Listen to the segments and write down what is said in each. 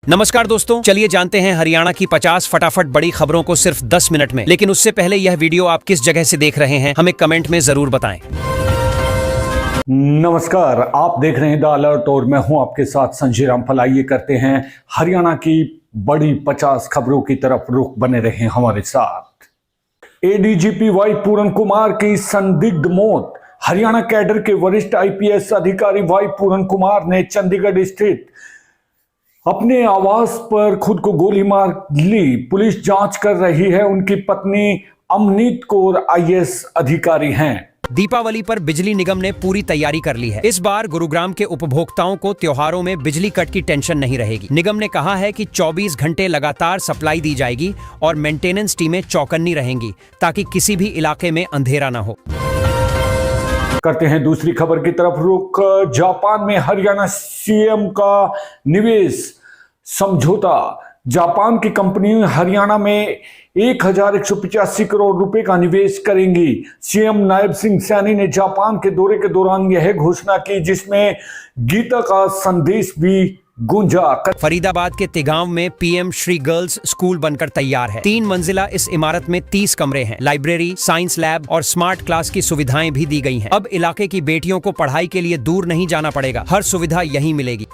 नमस्कार दोस्तों, चलिए जानते हैं हरियाणा की 50 फटाफट बड़ी खबरों को सिर्फ 10 मिनट में। लेकिन उससे पहले यह वीडियो आप किस जगह से देख रहे हैं हमें कमेंट में जरूर बताएं। नमस्कार, आप देख रहे हैं द अलर्ट और मैं हूं आपके साथ संजय रामफल। आइए करते हैं हरियाणा की बड़ी 50 खबरों की तरफ रुख, बने रहे हमारे साथ। एडीजीपी वाई पूरन कुमार की संदिग्ध मौत। हरियाणा कैडर के वरिष्ठ आईपीएस अधिकारी वाई पूरन कुमार ने चंडीगढ़ स्थित अपने आवास पर खुद को गोली मार ली। पुलिस जांच कर रही है। उनकी पत्नी अमनीत कौर आईएएस अधिकारी हैं। दीपावली पर बिजली निगम ने पूरी तैयारी कर ली है। इस बार गुरुग्राम के उपभोक्ताओं को त्योहारों में बिजली कट की टेंशन नहीं रहेगी। निगम ने कहा है कि 24 घंटे लगातार सप्लाई दी जाएगी और मेंटेनेंस टीमें चौकन्नी रहेंगी ताकि किसी भी इलाके में अंधेरा न हो। करते हैं दूसरी खबर की तरफ रुख। जापान में हरियाणा सीएम का निवेश समझौता। जापान की कंपनी हरियाणा में 1185 करोड़ रुपए का निवेश करेंगी। सीएम नायब सिंह सैनी ने जापान के दौरे के दौरान यह घोषणा की, जिसमें गीता का संदेश भी गूंजा। फरीदाबाद के तिगांव में पीएम श्री गर्ल्स स्कूल बनकर तैयार है। 3 मंजिला इस इमारत में 30 कमरे हैं। लाइब्रेरी, साइंस लैब और स्मार्ट क्लास की सुविधाएं भी दी गई हैं। अब इलाके की बेटियों को पढ़ाई के लिए दूर नहीं जाना पड़ेगा, हर सुविधा यहीं मिलेगी।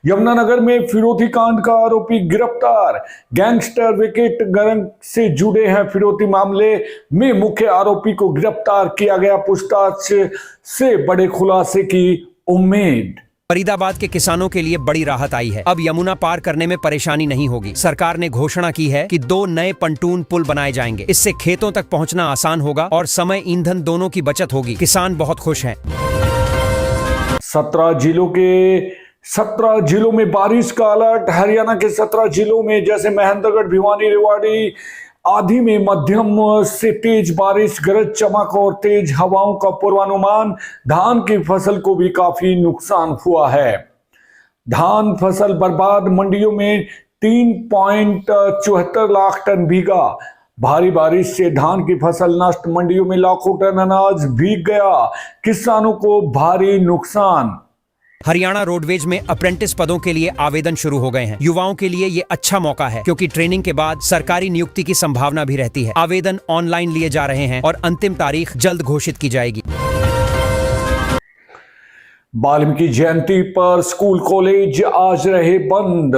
यमुनानगर में फिरौती कांड का आरोपी गिरफ्तार। गैंगस्टर विकेट गरंग से जुड़े हैं। फिरौती मामले में मुख्य आरोपी को गिरफ्तार किया गया। पूछताछ से बड़े खुलासे की उम्मीद। फरीदाबाद के किसानों के लिए बड़ी राहत आई है। अब यमुना पार करने में परेशानी नहीं होगी। सरकार ने घोषणा की है कि 2 नए पंटून पुल बनाए जाएंगे। इससे खेतों तक पहुंचना आसान होगा और समय, ईंधन दोनों की बचत होगी। किसान बहुत खुश हैं। 17 जिलों में बारिश का अलर्ट। हरियाणा के 17 जिलों में जैसे महेंद्रगढ़, भिवानी, रेवाड़ी आदि में मध्यम से तेज बारिश, गरज चमक और तेज हवाओं का पूर्वानुमान। धान की फसल को भी काफी नुकसान हुआ है। धान फसल बर्बाद। मंडियों में 3.74 लाख टन भीगा। भारी बारिश से धान की फसल नष्ट। मंडियों में लाखों टन अनाज भीग गया। किसानों को भारी नुकसान। हरियाणा रोडवेज में अप्रेंटिस पदों के लिए आवेदन शुरू हो गए हैं। युवाओं के लिए ये अच्छा मौका है क्योंकि ट्रेनिंग के बाद सरकारी नियुक्ति की संभावना भी रहती है। आवेदन ऑनलाइन लिए जा रहे हैं और अंतिम तारीख जल्द घोषित की जाएगी। वाल्मीकि जयंती पर स्कूल कॉलेज आज रहे बंद।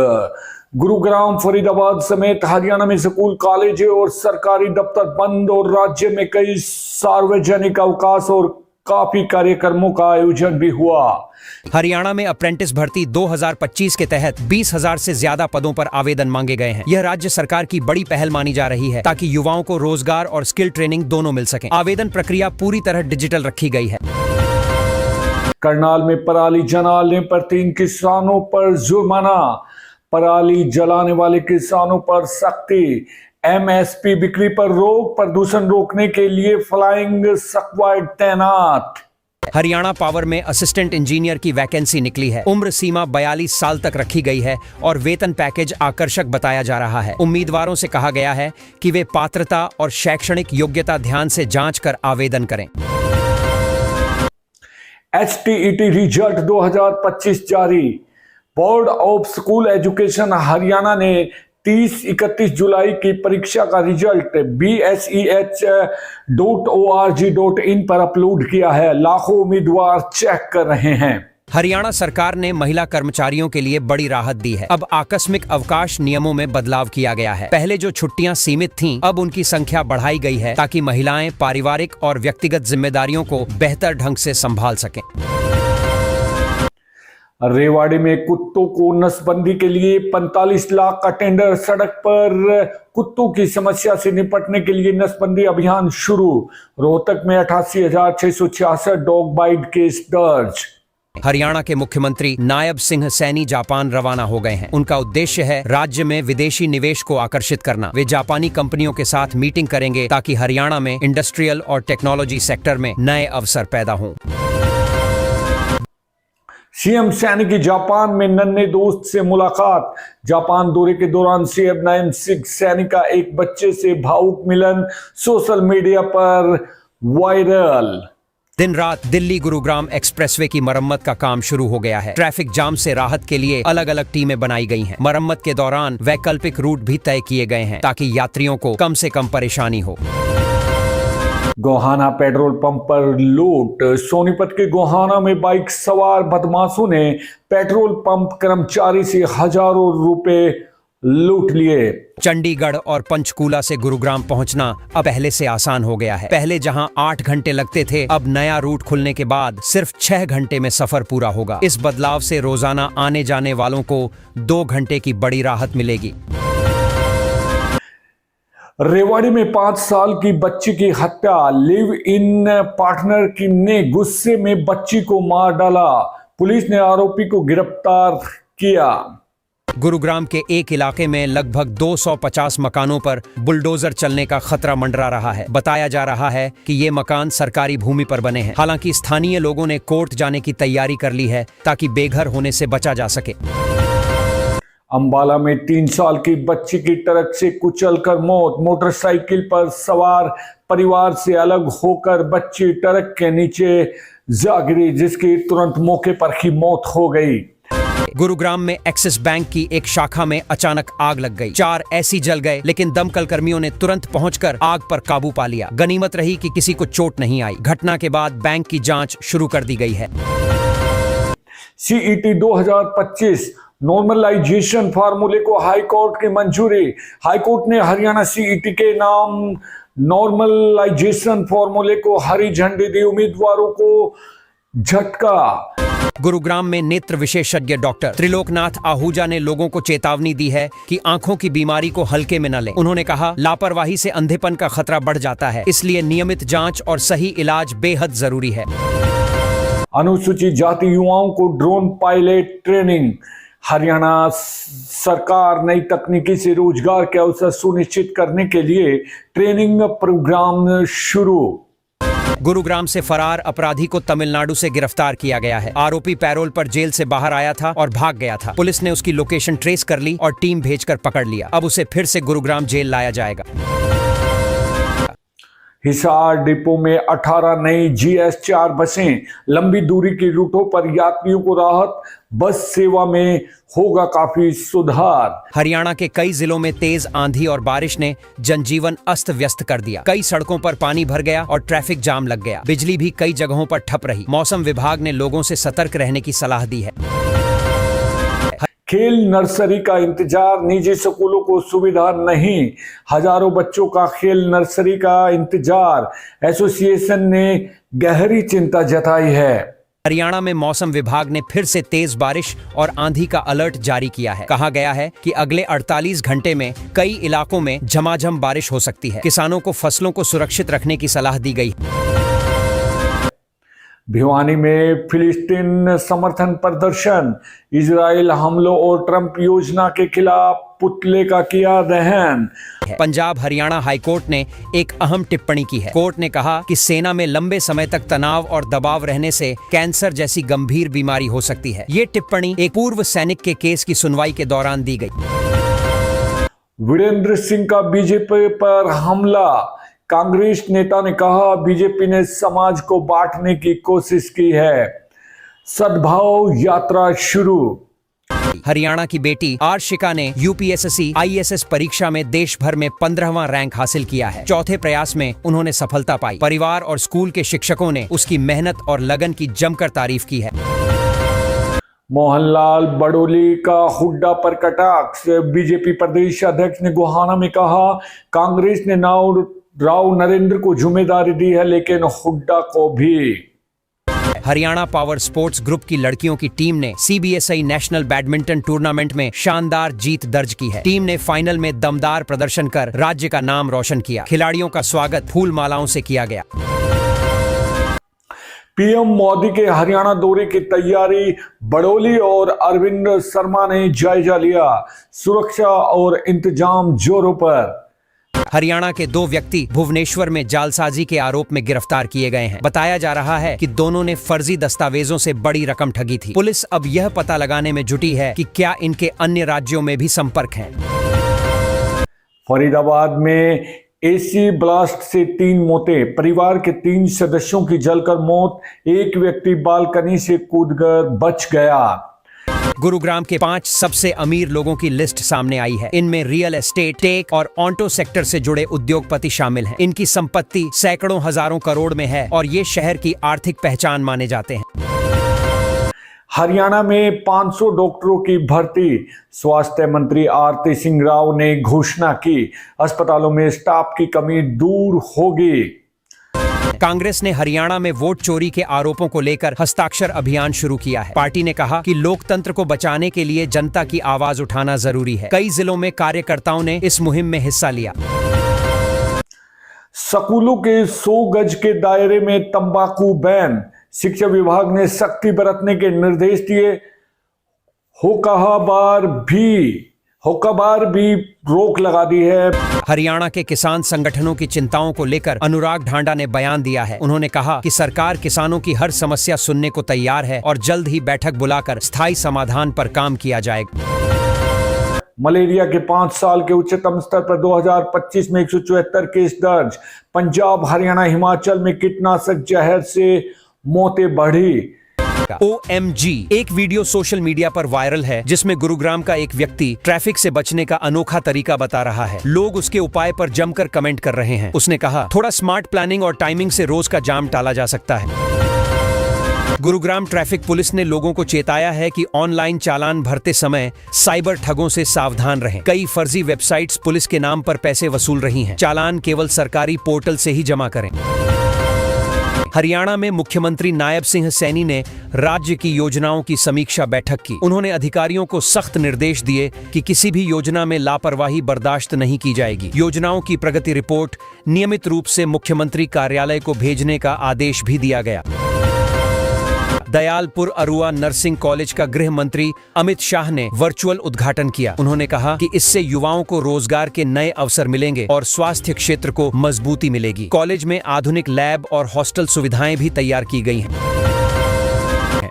गुरुग्राम, फरीदाबाद समेत हरियाणा में स्कूल, कॉलेज और सरकारी दफ्तर बंद और राज्य में कई सार्वजनिक अवकाश और काफी कार्यक्रमों का आयोजन भी हुआ। हरियाणा में अप्रेंटिस भर्ती 2025 के तहत 20,000 से ज्यादा पदों पर आवेदन मांगे गए हैं। यह राज्य सरकार की बड़ी पहल मानी जा रही है ताकि युवाओं को रोजगार और स्किल ट्रेनिंग दोनों मिल सके। आवेदन प्रक्रिया पूरी तरह डिजिटल रखी गई है। करनाल में पराली जलाने पर 3 किसानों पर जुर्माना। पराली जलाने वाले किसानों पर सख्ती। एमएसपी बिक्री पर रोक। प्रदूषण रोकने के लिए फ्लाइंग स्क्वाड तैनात। हरियाणा पावर में असिस्टेंट इंजीनियर की वैकेंसी निकली है। उम्र सीमा 42 साल तक रखी गई है और वेतन पैकेज आकर्षक बताया जा रहा है। उम्मीदवारों से कहा गया है कि वे पात्रता और शैक्षणिक योग्यता ध्यान से जांच कर आवेदन करें। HTET रिजल्ट 2025 जारी। Board of school education Haryana ने 30-31 जुलाई की परीक्षा का रिजल्ट bseh.org.in पर अपलोड किया है। लाखों उम्मीदवार चेक कर रहे हैं। हरियाणा सरकार ने महिला कर्मचारियों के लिए बड़ी राहत दी है। अब आकस्मिक अवकाश नियमों में बदलाव किया गया है। पहले जो छुट्टियां सीमित थीं, अब उनकी संख्या बढ़ाई गई है ताकि महिलाएं पारिवारिक और व्यक्तिगत जिम्मेदारियों को बेहतर ढंग से संभाल सकें। रेवाड़ी में कुत्तों को नसबंदी के लिए 45 लाख का टेंडर। सड़क पर कुत्तों की समस्या से निपटने के लिए नसबंदी अभियान शुरू। रोहतक में 88,666 डॉग बाइट केस दर्ज। हरियाणा के मुख्यमंत्री नायब सिंह सैनी जापान रवाना हो गए हैं। उनका उद्देश्य है राज्य में विदेशी निवेश को आकर्षित करना। वे जापानी कंपनियों के साथ मीटिंग करेंगे ताकि हरियाणा में इंडस्ट्रियल और टेक्नोलॉजी सेक्टर में नए अवसर पैदा हों। सीएम सैनी की जापान में नन्हे दोस्त से मुलाकात। जापान दौरे के दौरान सीएम नायब सिंह सैनी का एक बच्चे से भावुक मिलन सोशल मीडिया पर वायरल। दिन रात दिल्ली गुरुग्राम एक्सप्रेसवे की मरम्मत का काम शुरू हो गया है। ट्रैफिक जाम से राहत के लिए अलग अलग टीमें बनाई गई हैं। मरम्मत के दौरान वैकल्पिक रूट भी तय किए गए हैं ताकि यात्रियों को कम से कम परेशानी हो। गोहाना पेट्रोल पंप पर लूट। सोनीपत के गोहाना में बाइक सवार बदमाशों ने पेट्रोल पंप कर्मचारी से हजारों रुपए लूट लिए। चंडीगढ़ और पंचकूला से गुरुग्राम पहुंचना अब पहले से आसान हो गया है। पहले जहां 8 घंटे लगते थे, अब नया रूट खुलने के बाद सिर्फ 6 घंटे में सफर पूरा होगा। इस बदलाव से रोजाना आने जाने वालों को 2 घंटे की बड़ी राहत मिलेगी। रेवाड़ी में 5 साल की बच्ची की हत्या। लिव इन पार्टनर की ने गुस्से में बच्ची को मार डाला। पुलिस ने आरोपी को गिरफ्तार किया। गुरुग्राम के एक इलाके में लगभग 250 मकानों पर बुलडोजर चलने का खतरा मंडरा रहा है। बताया जा रहा है कि ये मकान सरकारी भूमि पर बने हैं। हालांकि स्थानीय लोगों ने कोर्ट जाने की तैयारी कर ली है ताकि बेघर होने से बचा जा सके। अंबाला में 3 साल की बच्ची की ट्रक से कुचलकर मौत। मोटरसाइकिल पर सवार परिवार से अलग होकर बच्ची ट्रक के नीचे जा गिरी, जिसकी तुरंत मौके पर ही मौत हो गई। गुरुग्राम में एक्सिस बैंक की एक शाखा में अचानक आग लग गई। 4 ऐसी जल गए, लेकिन दमकल कर्मियों ने तुरंत पहुंचकर आग पर काबू पा लिया। गनीमत रही कि किसी को चोट नहीं आई। घटना के बाद बैंक की जांच शुरू कर दी गई है। सीईटी 2025 नॉर्मलाइजेशन फार्मूले को हाईकोर्ट की मंजूरी। हाईकोर्ट ने हरियाणा सीईटी के नाम नॉर्मलाइजेशन फार्मूले को हरी झंडी दी। उम्मीदवारों को झटका। गुरुग्राम में नेत्र विशेषज्ञ डॉक्टर त्रिलोकनाथ आहूजा ने लोगों को चेतावनी दी है कि आंखों की बीमारी को हल्के में न लें। उन्होंने कहा, लापरवाही से अंधेपन का खतरा बढ़ जाता है, इसलिए नियमित जांच और सही इलाज बेहद जरूरी है। अनुसूचित जाति युवाओं को ड्रोन पायलट ट्रेनिंग। हरियाणा सरकार नई तकनीकी से रोजगार के अवसर सुनिश्चित करने के लिए ट्रेनिंग प्रोग्राम शुरू। गुरुग्राम से फरार अपराधी को तमिलनाडु से गिरफ्तार किया गया है। आरोपी पैरोल पर जेल से बाहर आया था और भाग गया था। पुलिस ने उसकी लोकेशन ट्रेस कर ली और टीम भेजकर पकड़ लिया। अब उसे फिर से गुरुग्राम जेल लाया जाएगा। हिसार डिपो में 18 नई GS4 बसें। लंबी दूरी के रूटों पर यात्रियों को राहत। बस सेवा में होगा काफी सुधार। हरियाणा के कई जिलों में तेज आंधी और बारिश ने जनजीवन अस्त व्यस्त कर दिया। कई सड़कों पर पानी भर गया और ट्रैफिक जाम लग गया। बिजली भी कई जगहों पर ठप रही। मौसम विभाग ने लोगों से सतर्क रहने की सलाह दी है। खेल नर्सरी का इंतजार। निजी स्कूलों को सुविधा नहीं। हजारों बच्चों का खेल नर्सरी का इंतजार। एसोसिएशन ने गहरी चिंता जताई है। हरियाणा में मौसम विभाग ने फिर से तेज बारिश और आंधी का अलर्ट जारी किया है। कहा गया है कि अगले 48 घंटे में कई इलाकों में झमाझम बारिश हो सकती है। किसानों को फसलों को सुरक्षित रखने की सलाह दी गई। भिवानी में फिलिस्तीन समर्थन प्रदर्शन। इजराइल हमलों और ट्रंप योजना के खिलाफ पुतले का किया दहन। पंजाब हरियाणा हाईकोर्ट ने एक अहम टिप्पणी की है। कोर्ट ने कहा कि सेना में लंबे समय तक तनाव और दबाव रहने से कैंसर जैसी गंभीर बीमारी हो सकती है। ये टिप्पणी एक पूर्व सैनिक के केस की सुनवाई के दौरान दी गई। वीरेंद्र सिंह का बीजेपी पर हमला। कांग्रेस नेता ने कहा, बीजेपी ने समाज को बांटने की कोशिश की है। सद्भाव यात्रा शुरू। हरियाणा की बेटी आर्शिका ने यूपीएससी ISS परीक्षा में देश भर में 15वां रैंक हासिल किया है। चौथे प्रयास में उन्होंने सफलता पाई। परिवार और स्कूल के शिक्षकों ने उसकी मेहनत और लगन की जमकर तारीफ की है। मोहनलाल बड़ोली का हुड्डा पर कटाक्ष। बीजेपी प्रदेश अध्यक्ष ने गोहाना में कहा, कांग्रेस ने राव नरेंद्र को जिम्मेदारी दी है, लेकिन हुड्डा को भी। हरियाणा पावर स्पोर्ट्स ग्रुप की लड़कियों की टीम ने CBSI नेशनल बैडमिंटन टूर्नामेंट में शानदार जीत दर्ज की है। टीम ने फाइनल में दमदार प्रदर्शन कर राज्य का नाम रोशन किया। खिलाड़ियों का स्वागत फूल मालाओं से किया गया। पीएम मोदी के हरियाणा दौरे की तैयारी। बड़ोली और अरविंद शर्मा ने जायजा लिया। सुरक्षा और इंतजाम जोरों पर। हरियाणा के 2 व्यक्ति भुवनेश्वर में जालसाजी के आरोप में गिरफ्तार किए गए हैं। बताया जा रहा है कि दोनों ने फर्जी दस्तावेजों से बड़ी रकम ठगी थी। पुलिस अब यह पता लगाने में जुटी है कि क्या इनके अन्य राज्यों में भी संपर्क हैं। फरीदाबाद में एसी ब्लास्ट से 3 मौतें, परिवार के 3 सदस्यों की जलकर मौत, एक व्यक्ति बालकनी से कूदकर बच गया। गुरुग्राम के 5 सबसे अमीर लोगों की लिस्ट सामने आई है। इनमें रियल एस्टेट, टेक और ऑटो सेक्टर से जुड़े उद्योगपति शामिल हैं। इनकी संपत्ति सैकड़ों हजारों करोड़ में है और ये शहर की आर्थिक पहचान माने जाते हैं। हरियाणा में 500 डॉक्टरों की भर्ती, स्वास्थ्य मंत्री आरती सिंह राव ने घोषणा की। अस्पतालों में स्टाफ की कमी दूर होगी। कांग्रेस ने हरियाणा में वोट चोरी के आरोपों को लेकर हस्ताक्षर अभियान शुरू किया है। पार्टी ने कहा कि लोकतंत्र को बचाने के लिए जनता की आवाज उठाना जरूरी है। कई जिलों में कार्यकर्ताओं ने इस मुहिम में हिस्सा लिया। स्कूलों के 100 गज के दायरे में तंबाकू बैन, शिक्षा विभाग ने सख्ती बरतने के निर्देश दिए। होकाबार भी रोक लगा दी है। हरियाणा के किसान संगठनों की चिंताओं को लेकर अनुराग ढांडा ने बयान दिया है। उन्होंने कहा कि सरकार किसानों की हर समस्या सुनने को तैयार है और जल्द ही बैठक बुलाकर स्थायी समाधान पर काम किया जाएगा। मलेरिया के 5 साल के उच्चतम स्तर पर 2025 में 174 केस दर्ज। पंजाब, हरियाणा, हिमाचल में कीटनाशक जहर से मौतें बढ़ी। OMG, एक वीडियो सोशल मीडिया पर वायरल है जिसमें गुरुग्राम का एक व्यक्ति ट्रैफिक से बचने का अनोखा तरीका बता रहा है। लोग उसके उपाय पर जमकर कमेंट कर रहे हैं। उसने कहा, थोड़ा स्मार्ट प्लानिंग और टाइमिंग से रोज का जाम टाला जा सकता है। गुरुग्राम ट्रैफिक पुलिस ने लोगों को चेताया है कि ऑनलाइन चालान भरते समय साइबर ठगों से सावधान रहें। कई फर्जी वेबसाइट्स पुलिस के नाम पर पैसे वसूल रही हैं। चालान केवल सरकारी पोर्टल से ही जमा करें। हरियाणा में मुख्यमंत्री नायब सिंह सैनी ने राज्य की योजनाओं की समीक्षा बैठक की। उन्होंने अधिकारियों को सख्त निर्देश दिए कि किसी भी योजना में लापरवाही बर्दाश्त नहीं की जाएगी। योजनाओं की प्रगति रिपोर्ट नियमित रूप से मुख्यमंत्री कार्यालय को भेजने का आदेश भी दिया गया। दयालपुर अरुआ नर्सिंग कॉलेज का गृह मंत्री अमित शाह ने वर्चुअल उद्घाटन किया। उन्होंने कहा कि इससे युवाओं को रोजगार के नए अवसर मिलेंगे और स्वास्थ्य क्षेत्र को मजबूती मिलेगी। कॉलेज में आधुनिक लैब और हॉस्टल सुविधाएं भी तैयार की गई हैं।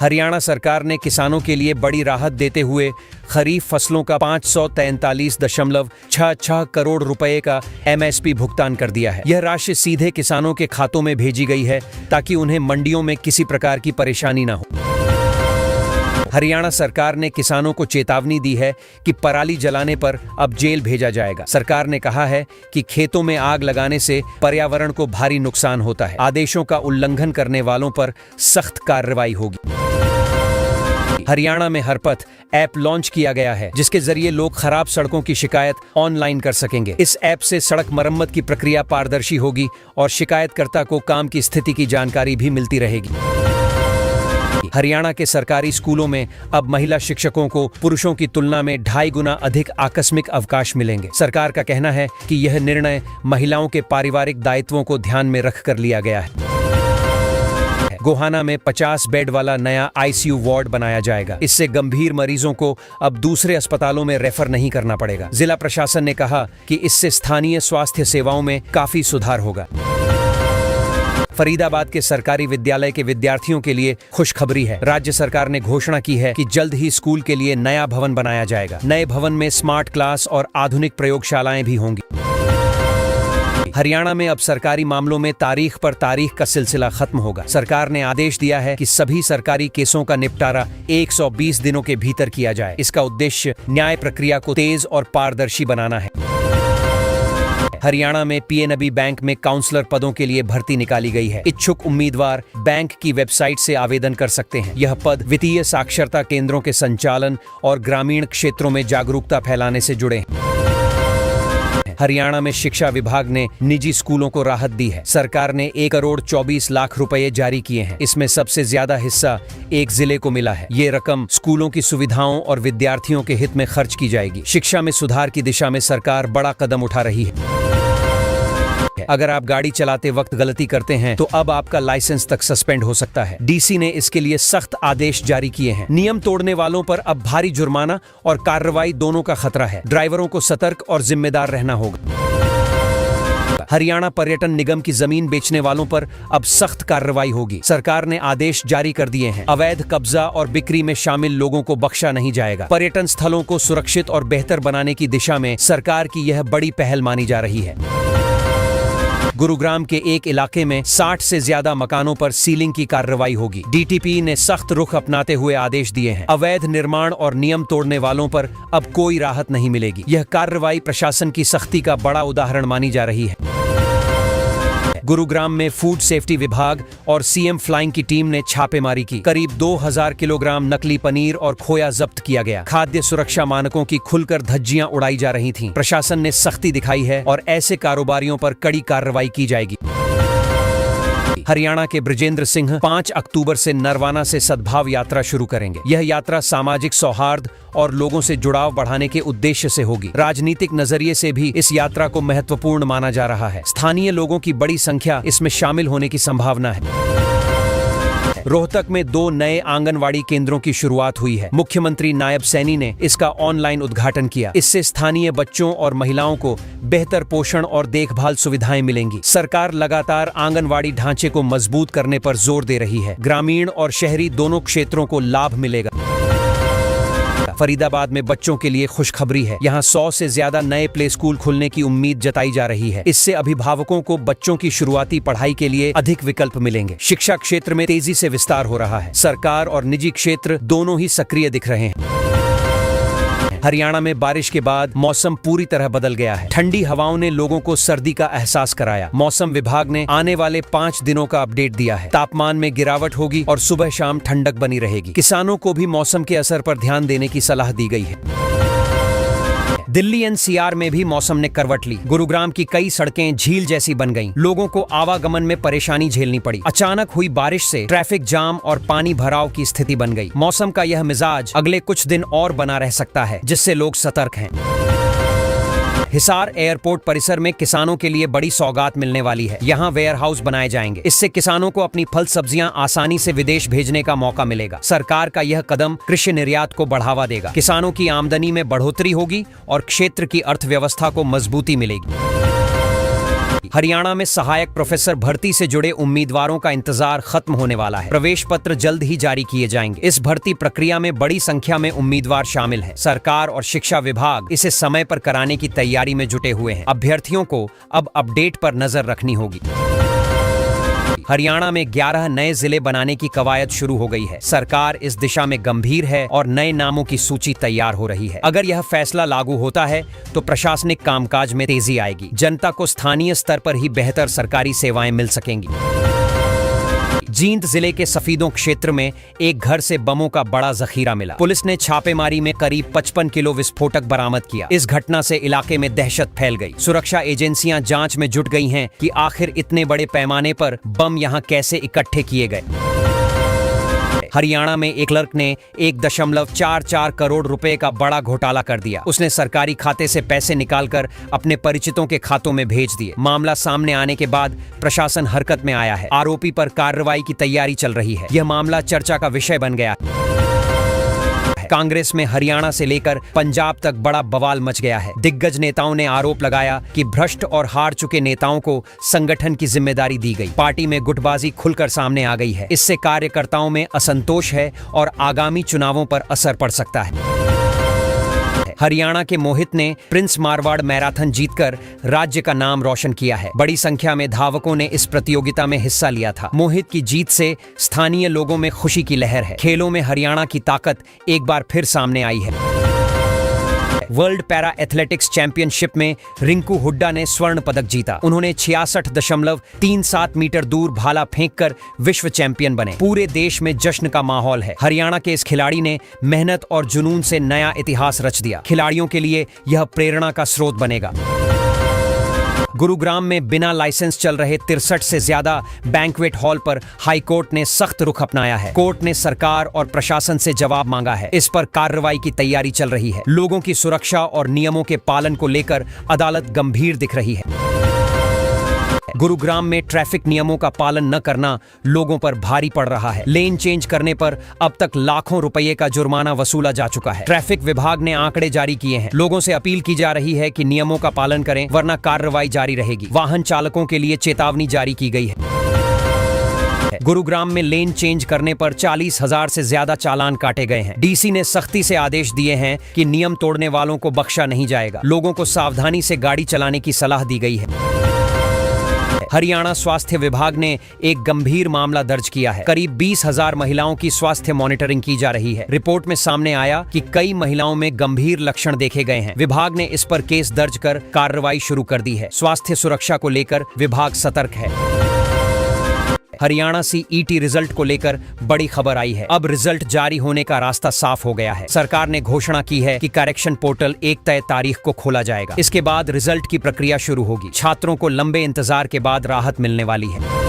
हरियाणा सरकार ने किसानों के लिए बड़ी राहत देते हुए खरीफ फसलों का 543.66 करोड़ रुपए का MSP भुगतान कर दिया है। यह राशि सीधे किसानों के खातों में भेजी गई है ताकि उन्हें मंडियों में किसी प्रकार की परेशानी न हो। हरियाणा सरकार ने किसानों को चेतावनी दी है कि पराली जलाने पर अब जेल भेजा जाएगा। सरकार ने कहा है कि खेतों में आग लगाने से पर्यावरण को भारी नुकसान होता है। आदेशों का उल्लंघन करने वालों पर सख्त कार्रवाई होगी। हरियाणा में हरपथ ऐप लॉन्च किया गया है जिसके जरिए लोग खराब सड़कों की शिकायत ऑनलाइन कर सकेंगे। इस ऐप से सड़क मरम्मत की प्रक्रिया पारदर्शी होगी और शिकायतकर्ता को काम की स्थिति की जानकारी भी मिलती रहेगी। हरियाणा के सरकारी स्कूलों में अब महिला शिक्षकों को पुरुषों की तुलना में 2.5 गुना अधिक आकस्मिक अवकाश मिलेंगे। सरकार का कहना है कि यह निर्णय महिलाओं के पारिवारिक दायित्वों को ध्यान में रखकर लिया गया है। गोहाना में 50 बेड वाला नया ICU वार्ड बनाया जाएगा। इससे गंभीर मरीजों को अब दूसरे अस्पतालों में रेफर नहीं करना पड़ेगा। जिला प्रशासन ने कहा कि इससे स्थानीय स्वास्थ्य सेवाओं में काफी सुधार होगा। फरीदाबाद के सरकारी विद्यालय के विद्यार्थियों के लिए खुशखबरी है। राज्य सरकार ने घोषणा की है कि जल्द ही स्कूल के लिए नया भवन बनाया जाएगा। नए भवन में स्मार्ट क्लास और आधुनिक प्रयोगशालाएं भी होंगी। हरियाणा में अब सरकारी मामलों में तारीख पर तारीख का सिलसिला खत्म होगा। सरकार ने आदेश दिया है कि सभी सरकारी केसों का निपटारा 120 दिनों के भीतर किया जाए। इसका उद्देश्य न्याय प्रक्रिया को तेज और पारदर्शी बनाना है। हरियाणा में PNB बैंक में काउंसलर पदों के लिए भर्ती निकाली गई है। इच्छुक उम्मीदवार बैंक की वेबसाइट से आवेदन कर सकते हैं। यह पद वित्तीय साक्षरता केंद्रों के संचालन और ग्रामीण क्षेत्रों में जागरूकता फैलाने से जुड़े हैं। हरियाणा में शिक्षा विभाग ने निजी स्कूलों को राहत दी है। सरकार ने 1 करोड़ 24 लाख रुपए जारी किए हैं। इसमें सबसे ज्यादा हिस्सा एक जिले को मिला है। ये रकम स्कूलों की सुविधाओं और विद्यार्थियों के हित में खर्च की जाएगी। शिक्षा में सुधार की दिशा में सरकार बड़ा कदम उठा रही है। अगर आप गाड़ी चलाते वक्त गलती करते हैं तो अब आपका लाइसेंस तक सस्पेंड हो सकता है। DC ने इसके लिए सख्त आदेश जारी किए हैं। नियम तोड़ने वालों पर अब भारी जुर्माना और कार्रवाई दोनों का खतरा है। ड्राइवरों को सतर्क और जिम्मेदार रहना होगा। हरियाणा पर्यटन निगम की जमीन बेचने वालों पर अब सख्त कार्रवाई होगी। सरकार ने आदेश जारी कर दिए हैं। अवैध कब्जा और बिक्री में शामिल लोगों को बख्शा नहीं जाएगा। पर्यटन स्थलों को सुरक्षित और बेहतर बनाने की दिशा में सरकार की यह बड़ी पहल मानी जा रही है। गुरुग्राम के एक इलाके में 60 से ज्यादा मकानों पर सीलिंग की कार्रवाई होगी। डीटीपी ने सख्त रुख अपनाते हुए आदेश दिए हैं। अवैध निर्माण और नियम तोड़ने वालों पर अब कोई राहत नहीं मिलेगी। यह कार्रवाई प्रशासन की सख्ती का बड़ा उदाहरण मानी जा रही है। गुरुग्राम में फूड सेफ्टी विभाग और सीएम फ्लाइंग की टीम ने छापेमारी की। करीब 2000 किलोग्राम नकली पनीर और खोया जब्त किया गया। खाद्य सुरक्षा मानकों की खुलकर धज्जियां उड़ाई जा रही थीं। प्रशासन ने सख्ती दिखाई है और ऐसे कारोबारियों पर कड़ी कार्रवाई की जाएगी। हरियाणा के बृजेंद्र सिंह 5 अक्टूबर से नरवाना से सद्भाव यात्रा शुरू करेंगे। यह यात्रा सामाजिक सौहार्द और लोगों से जुड़ाव बढ़ाने के उद्देश्य से होगी। राजनीतिक नजरिए से भी इस यात्रा को महत्वपूर्ण माना जा रहा है। स्थानीय लोगों की बड़ी संख्या इसमें शामिल होने की संभावना है। रोहतक में 2 नए आंगनवाड़ी केंद्रों की शुरुआत हुई है। मुख्यमंत्री नायब सैनी ने इसका ऑनलाइन उद्घाटन किया। इससे स्थानीय बच्चों और महिलाओं को बेहतर पोषण और देखभाल सुविधाएं मिलेंगी। सरकार लगातार आंगनवाड़ी ढांचे को मजबूत करने पर जोर दे रही है। ग्रामीण और शहरी दोनों क्षेत्रों को लाभ मिलेगा। फरीदाबाद में बच्चों के लिए खुशखबरी है। यहाँ 100 से ज्यादा नए प्ले स्कूल खुलने की उम्मीद जताई जा रही है। इससे अभिभावकों को बच्चों की शुरुआती पढ़ाई के लिए अधिक विकल्प मिलेंगे। शिक्षा क्षेत्र में तेजी से विस्तार हो रहा है। सरकार और निजी क्षेत्र दोनों ही सक्रिय दिख रहे हैं। हरियाणा में बारिश के बाद मौसम पूरी तरह बदल गया है। ठंडी हवाओं ने लोगों को सर्दी का एहसास कराया। मौसम विभाग ने आने वाले 5 दिनों का अपडेट दिया है। तापमान में गिरावट होगी और सुबह शाम ठंडक बनी रहेगी। किसानों को भी मौसम के असर पर ध्यान देने की सलाह दी गई है। दिल्ली एनसीआर में भी मौसम ने करवट ली। गुरुग्राम की कई सड़कें झील जैसी बन गईं। लोगों को आवागमन में परेशानी झेलनी पड़ी। अचानक हुई बारिश से ट्रैफिक जाम और पानी भराव की स्थिति बन गई। मौसम का यह मिजाज अगले कुछ दिन और बना रह सकता है, जिससे लोग सतर्क हैं। हिसार एयरपोर्ट परिसर में किसानों के लिए बड़ी सौगात मिलने वाली है। यहाँ वेयर हाउस बनाए जाएंगे। इससे किसानों को अपनी फल सब्जियां आसानी से विदेश भेजने का मौका मिलेगा। सरकार का यह कदम कृषि निर्यात को बढ़ावा देगा। किसानों की आमदनी में बढ़ोतरी होगी और क्षेत्र की अर्थव्यवस्था को मजबूती मिलेगी। हरियाणा में सहायक प्रोफेसर भर्ती से जुड़े उम्मीदवारों का इंतजार खत्म होने वाला है। प्रवेश पत्र जल्द ही जारी किए जाएंगे। इस भर्ती प्रक्रिया में बड़ी संख्या में उम्मीदवार शामिल हैं। सरकार और शिक्षा विभाग इसे समय पर कराने की तैयारी में जुटे हुए हैं। अभ्यर्थियों को अब अपडेट पर नजर रखनी होगी। हरियाणा में 11 नए जिले बनाने की कवायद शुरू हो गई है। सरकार इस दिशा में गंभीर है और नए नामों की सूची तैयार हो रही है। अगर यह फैसला लागू होता है तो प्रशासनिक कामकाज में तेजी आएगी। जनता को स्थानीय स्तर पर ही बेहतर सरकारी सेवाएं मिल सकेंगी। जींद जिले के सफीदों क्षेत्र में एक घर से बमों का बड़ा जखीरा मिला। पुलिस ने छापेमारी में करीब 55 किलो विस्फोटक बरामद किया। इस घटना से इलाके में दहशत फैल गई। सुरक्षा एजेंसियां जांच में जुट गई हैं कि आखिर इतने बड़े पैमाने पर बम यहां कैसे इकट्ठे किए गए। हरियाणा में एक क्लर्क ने 1.44 करोड़ रुपए का बड़ा घोटाला कर दिया। उसने सरकारी खाते से पैसे निकालकर अपने परिचितों के खातों में भेज दिए। मामला सामने आने के बाद प्रशासन हरकत में आया है। आरोपी पर कार्रवाई की तैयारी चल रही है। यह मामला चर्चा का विषय बन गया। कांग्रेस में हरियाणा से लेकर पंजाब तक बड़ा बवाल मच गया है। दिग्गज नेताओं ने आरोप लगाया कि भ्रष्ट और हार चुके नेताओं को संगठन की जिम्मेदारी दी गई। पार्टी में गुटबाजी खुलकर सामने आ गई है। इससे कार्यकर्ताओं में असंतोष है और आगामी चुनावों पर असर पड़ सकता है। हरियाणा के मोहित ने प्रिंस मारवाड़ मैराथन जीतकर राज्य का नाम रोशन किया है। बड़ी संख्या में धावकों ने इस प्रतियोगिता में हिस्सा लिया था। मोहित की जीत से स्थानीय लोगों में खुशी की लहर है। खेलों में हरियाणा की ताकत एक बार फिर सामने आई है। वर्ल्ड पैरा एथलेटिक्स चैंपियनशिप में रिंकू हुड्डा ने स्वर्ण पदक जीता। उन्होंने 66.37 मीटर दूर भाला फेंककर विश्व चैंपियन बने। पूरे देश में जश्न का माहौल है। हरियाणा के इस खिलाड़ी ने मेहनत और जुनून से नया इतिहास रच दिया। खिलाड़ियों के लिए यह प्रेरणा का स्रोत बनेगा। गुरुग्राम में बिना लाइसेंस चल रहे 63 से ज्यादा बैंक्वेट हॉल पर हाईकोर्ट ने सख्त रुख अपनाया है। कोर्ट ने सरकार और प्रशासन से जवाब मांगा है। इस पर कार्रवाई की तैयारी चल रही है। लोगों की सुरक्षा और नियमों के पालन को लेकर अदालत गंभीर दिख रही है। गुरुग्राम में ट्रैफिक नियमों का पालन न करना लोगों पर भारी पड़ रहा है। लेन चेंज करने पर अब तक लाखों रुपए का जुर्माना वसूला जा चुका है। ट्रैफिक विभाग ने आंकड़े जारी किए हैं। लोगों से अपील की जा रही है कि नियमों का पालन करें, वरना कार्रवाई जारी रहेगी। वाहन चालकों के लिए चेतावनी जारी की गई है। गुरुग्राम में लेन चेंज करने पर 40,000 से ज्यादा चालान काटे गए हैं। डीसी ने सख्ती से आदेश दिए हैं कि नियम तोड़ने वालों को बख्शा नहीं जाएगा। लोगों को सावधानी से गाड़ी चलाने की सलाह दी गई है। हरियाणा स्वास्थ्य विभाग ने एक गंभीर मामला दर्ज किया है। करीब 20,000 महिलाओं की स्वास्थ्य मॉनिटरिंग की जा रही है। रिपोर्ट में सामने आया कि कई महिलाओं में गंभीर लक्षण देखे गए हैं। विभाग ने इस पर केस दर्ज कर कार्रवाई शुरू कर दी है। स्वास्थ्य सुरक्षा को लेकर विभाग सतर्क है। हरियाणा सीईटी रिजल्ट को लेकर बड़ी खबर आई है। अब रिजल्ट जारी होने का रास्ता साफ हो गया है। सरकार ने घोषणा की है कि करेक्शन पोर्टल एक तय तारीख को खोला जाएगा। इसके बाद रिजल्ट की प्रक्रिया शुरू होगी। छात्रों को लंबे इंतजार के बाद राहत मिलने वाली है।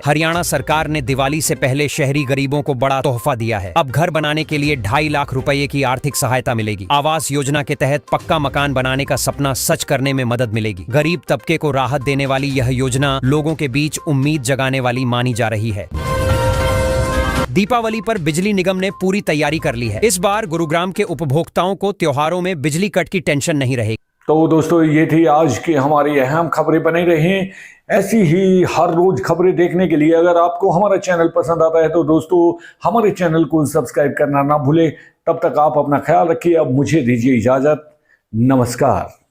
हरियाणा सरकार ने दिवाली से पहले शहरी गरीबों को बड़ा तोहफा दिया है। अब घर बनाने के लिए 2.5 लाख रुपए की आर्थिक सहायता मिलेगी। आवास योजना के तहत पक्का मकान बनाने का सपना सच करने में मदद मिलेगी। गरीब तबके को राहत देने वाली यह योजना लोगों के बीच उम्मीद जगाने वाली मानी जा रही है। दीपावली पर बिजली निगम ने पूरी तैयारी कर ली है। इस बार गुरुग्राम के उपभोक्ताओं को त्योहारों में बिजली कट की टेंशन नहीं रहेगी। तो दोस्तों ये थी आज की हमारी अहम खबरें। बने रहें ऐसी ही हर रोज खबरें देखने के लिए। अगर आपको हमारा चैनल पसंद आता है तो दोस्तों हमारे चैनल को सब्सक्राइब करना ना भूलें। तब तक आप अपना ख्याल रखिए। अब मुझे दीजिए इजाजत। नमस्कार।